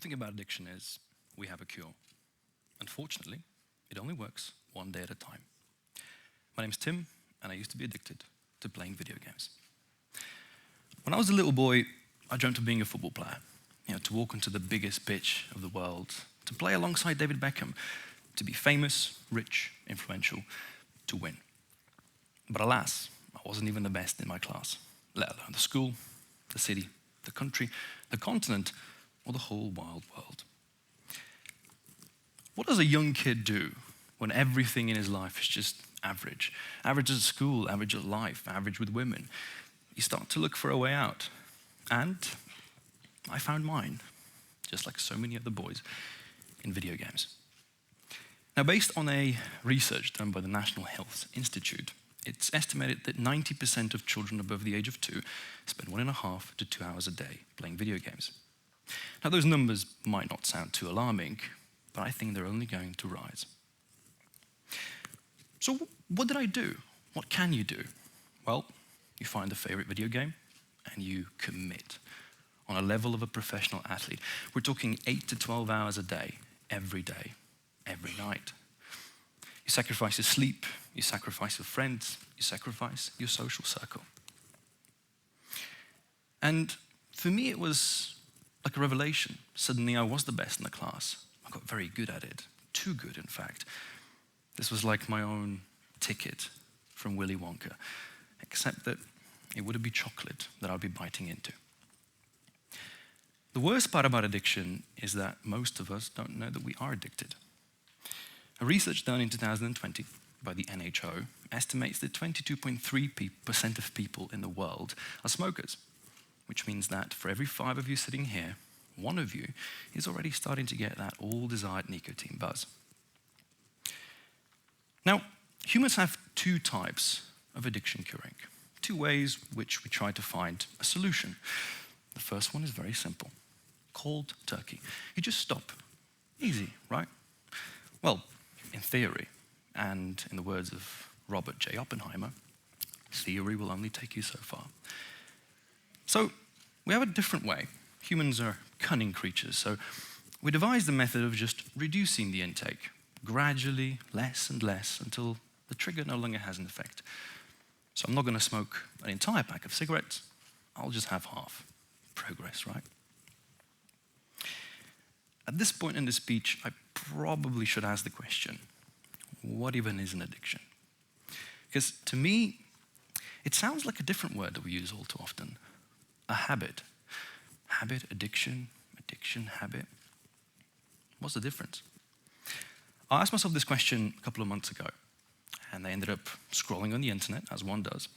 good thing about addiction is we have a cure. Unfortunately, it only works one day at a time. My name's Tim, and I used to be addicted to playing video games. When I was a little boy, I dreamt of being a football player, to walk onto the biggest pitch of the world, to play alongside David Beckham, to be famous, rich, influential, to win. But alas, I wasn't even the best in my class, let alone the school, the city, the country, the continent, or the whole wild world. What does a young kid do when everything in his life is just average? Average at school, average at life, average with women. You start to look for a way out. And I found mine, just like so many other boys, in video games. Now, based on a research done by the National Health Institute, it's estimated that 90% of children above the age of 2 spend 1.5 to 2 hours a day playing video games. Now, those numbers might not sound too alarming, but I think they're only going to rise. So what did I do? What can you do? Well, you find a favorite video game and you commit on a level of a professional athlete. We're talking 8 to 12 hours a day, every night. You sacrifice your sleep, you sacrifice your friends, you sacrifice your social circle. And for me, it was like a revelation. Suddenly I was the best in the class. I got very good at it, too good in fact. This was like my own ticket from Willy Wonka, except that it wouldn't be chocolate that I'd be biting into. The worst part about addiction is that most of us don't know that we are addicted. A research done in 2020 by the NHL estimates that 22.3% of people in the world are smokers, which means that for every 5 of you sitting here, 1 of you is already starting to get that all-desired nicotine buzz. Now, humans have 2 types of addiction curing, 2 ways which we try to find a solution. The first one is very simple, cold turkey. You just stop. Easy, right? Well, in theory, and in the words of Robert J. Oppenheimer, theory will only take you so far. So we have a different way. Humans are cunning creatures, so we devised the method of just reducing the intake, gradually, less and less, until the trigger no longer has an effect. So I'm not going to smoke an entire pack of cigarettes, I'll just have half. Progress, right? At this point in the speech, I probably should ask the question, what even is an addiction? Because to me, it sounds like a different word that we use all too often. A habit. Habit, addiction, habit. What's the difference? I asked myself this question a couple of months ago, and I ended up scrolling on the internet, as one does.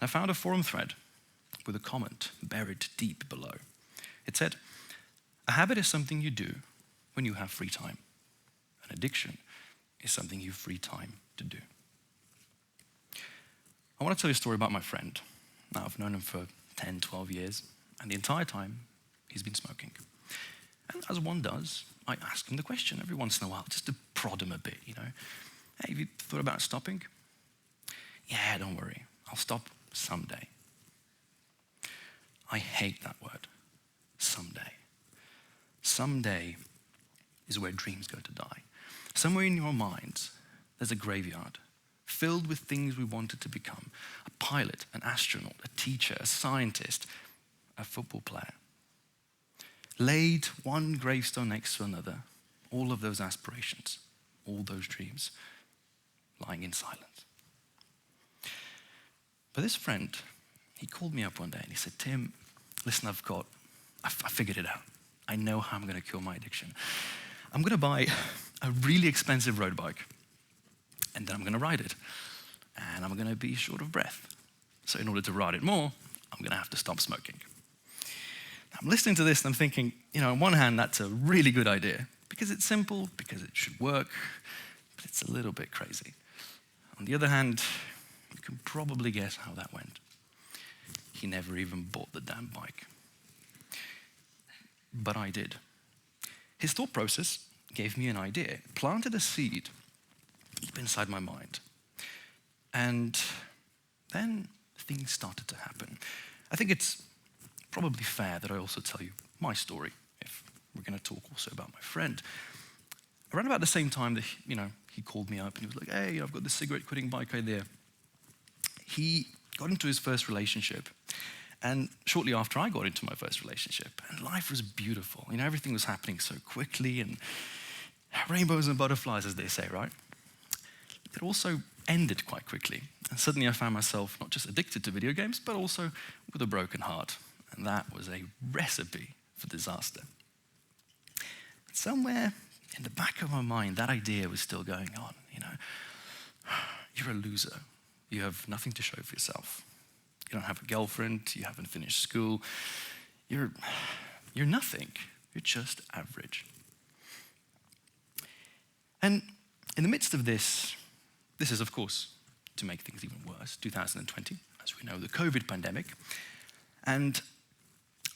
And I found a forum thread with a comment buried deep below. It said, a habit is something you do when you have free time. An addiction is something you have free time to do. I want to tell you a story about my friend. Now, I've known him for 10, 12 years, and the entire time, he's been smoking. And as one does, I ask him the question every once in a while, just to prod him a bit, Hey, have you thought about stopping? Yeah, don't worry, I'll stop someday. I hate that word, someday. Someday is where dreams go to die. Somewhere in your minds, there's a graveyard filled with things we wanted to become. A pilot, an astronaut, a teacher, a scientist, a football player. Laid one gravestone next to another, all of those aspirations, all those dreams, lying in silence. But this friend, he called me up one day and he said, Tim, listen, I figured it out. I know how I'm going to cure my addiction. I'm going to buy a really expensive road bike, and then I'm going to ride it, and I'm going to be short of breath. So in order to ride it more, I'm going to have to stop smoking. Now, I'm listening to this and I'm thinking, on one hand, that's a really good idea, because it's simple, because it should work, but it's a little bit crazy. On the other hand, you can probably guess how that went. He never even bought the damn bike. But I did. His thought process gave me an idea, planted a seed deep inside my mind. And then things started to happen. I think it's probably fair that I also tell you my story, if we're going to talk also about my friend. Around about the same time that, he called me up and he was like, hey, I've got this cigarette quitting bike idea. He got into his first relationship. And shortly after I got into my first relationship, and life was beautiful. Everything was happening so quickly, and rainbows and butterflies, as they say, right? It also ended quite quickly. And suddenly I found myself not just addicted to video games, but also with a broken heart. And that was a recipe for disaster. Somewhere in the back of my mind, that idea was still going on. You're a loser. You have nothing to show for yourself. You don't have a girlfriend. You haven't finished school. You're nothing. You're just average. And in the midst of this is, of course, to make things even worse, 2020, as we know, the COVID pandemic. And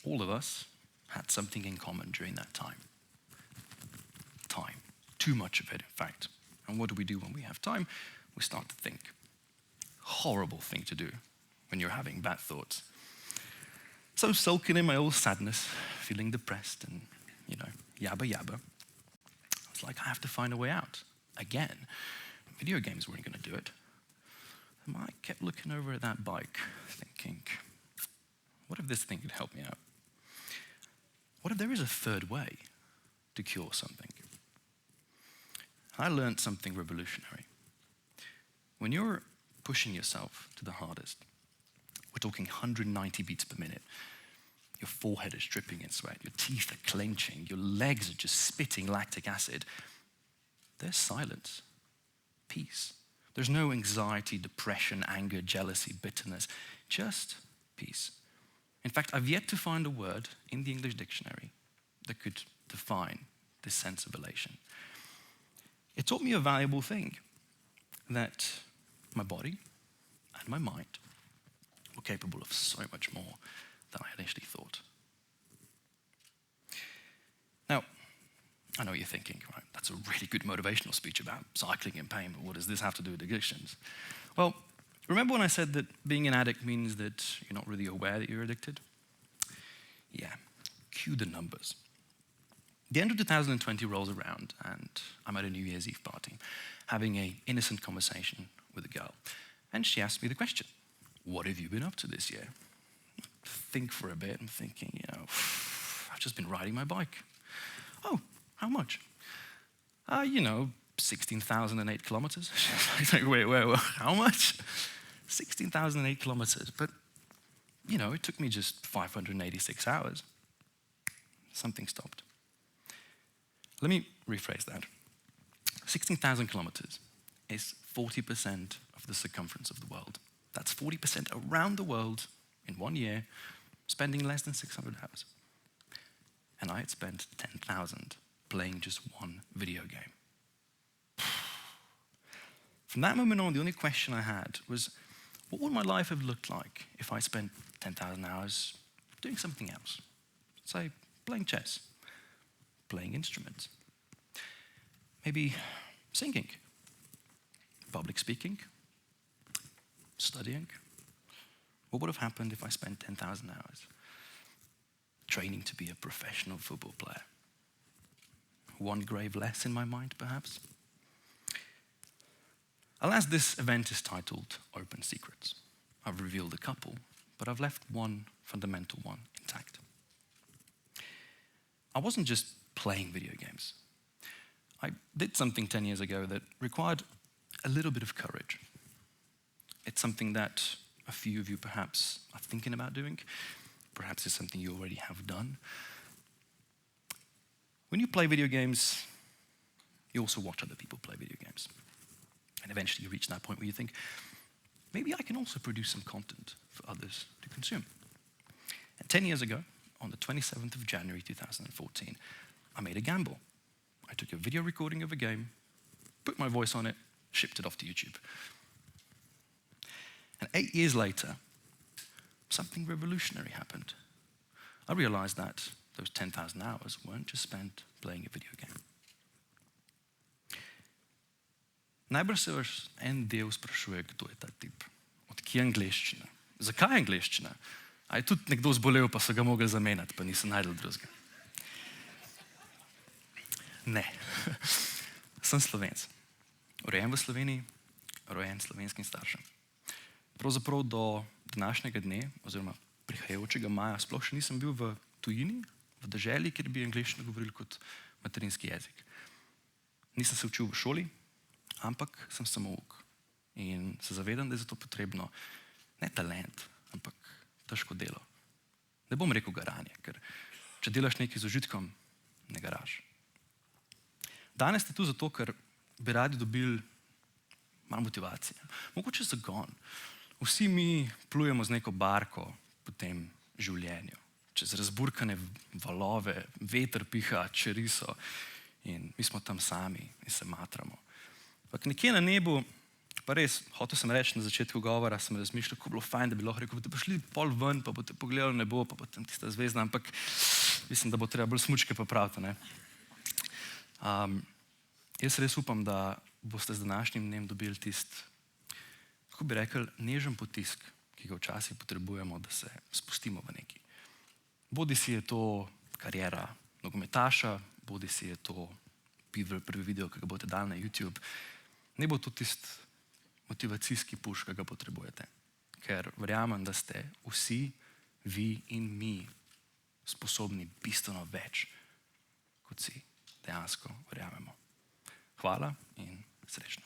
all of us had something in common during that time. Time. Too much of it, in fact. And what do we do when we have time? We start to think. Horrible thing to do when you're having bad thoughts. So sulking in my old sadness, feeling depressed and, yabba yabba. I was like, I have to find a way out. Again, video games weren't going to do it. And I kept looking over at that bike, thinking, what if this thing could help me out? What if there is a third way to cure something? I learned something revolutionary. When you're pushing yourself to the hardest, we're talking 190 beats per minute. Your forehead is dripping in sweat. Your teeth are clenching. Your legs are just spitting lactic acid. There's silence, peace. There's no anxiety, depression, anger, jealousy, bitterness. Just peace. In fact, I've yet to find a word in the English dictionary that could define this sense of elation. It taught me a valuable thing, that my body and my mind were capable of so much more than I initially thought. Now, I know what you're thinking, right? That's a really good motivational speech about cycling in pain, but what does this have to do with addictions? Well, remember when I said that being an addict means that you're not really aware that you're addicted? Yeah, cue the numbers. The end of 2020 rolls around and I'm at a New Year's Eve party, having an innocent conversation with a girl. And she asked me the question, what have you been up to this year? Think for a bit, I'm thinking, I've just been riding my bike. Oh, how much? 16,008 kilometers. Wait, how much? 16,008 kilometers, but it took me just 586 hours. Something stopped. Let me rephrase that. 16,000 kilometers is 40% of the circumference of the world. That's 40% around the world in 1 year, spending less than 600 hours. And I had spent 10,000 playing just one video game. From that moment on, the only question I had was, what would my life have looked like if I spent 10,000 hours doing something else? Say, playing chess, playing instruments, maybe singing, public speaking, studying. What would have happened if I spent 10,000 hours training to be a professional football player? One grave less in my mind, perhaps? Alas, this event is titled Open Secrets. I've revealed a couple, but I've left one fundamental one intact. I wasn't just playing video games. I did something 10 years ago that required a little bit of courage. It's something that a few of you perhaps are thinking about doing. Perhaps it's something you already have done. When you play video games, you also watch other people play video games. And eventually you reach that point where you think, maybe I can also produce some content for others to consume. And 10 years ago, on the 27th of January 2014, I made a gamble. I took a video recording of a game, put my voice on it, shipped it off to YouTube. And 8 years later, something revolutionary happened. I realized that those 10,000 hours weren't just spent playing a video game. Najbrž se vas en del sprašuje, kdo je ta tip. Od kje angleščina? Zakaj angleščina? A je tudi nekdo zbolel, pa so ga mogli zamenjati, pa nisem najdel drugega. Ne. Sem Slovenec. Rojen v Sloveniji, rojen slovenskim staršem. Pravzaprav do današnjega dne, oziroma prihajajočega maja, sploh še nisem bil v tujini, v deželi, kjer bi angleščino govorili kot materinski jezik. Nisem se učil v šoli, ampak sem samouk. In se zavedam, da je za to potrebno ne talent, ampak težko delo. Ne bom rekel garanje, ker če delaš nekaj z užitkom, ne garaš. Danes ste tu zato, ker bi radi dobili malo motivacije. Mogoče zagon. Vsi mi plujemo z neko barko po tem življenju. Čez razburkane valove, veter piha, čeriso in mi smo tam sami in se matramo. Ampak nekje na nebu, pa res, hotel sem reči na začetku govora, sem razmišljal, kako bi bilo fajn, da bi lahko rekel, boste prišli pol ven, pa boste pogledali nebo, pa bo tam tista zvezda, ampak mislim, da bo treba bolj smučke popraviti, ne. Jaz res upam, da boste z današnjim dnem dobili tisti, kako bi rekel, nežen potisk, ki ga včasih potrebujemo, da se spustimo v neki. Bodisi je to kariera nogometaša, bodisi je to prvi video, ki ga boste dali na YouTube, ne bo to tisti motivacijski puš, ki ga potrebujete. Ker verjamem, da ste vsi, vi in mi sposobni bistveno več, kot si dejansko verjamemo. Hvala in srečno.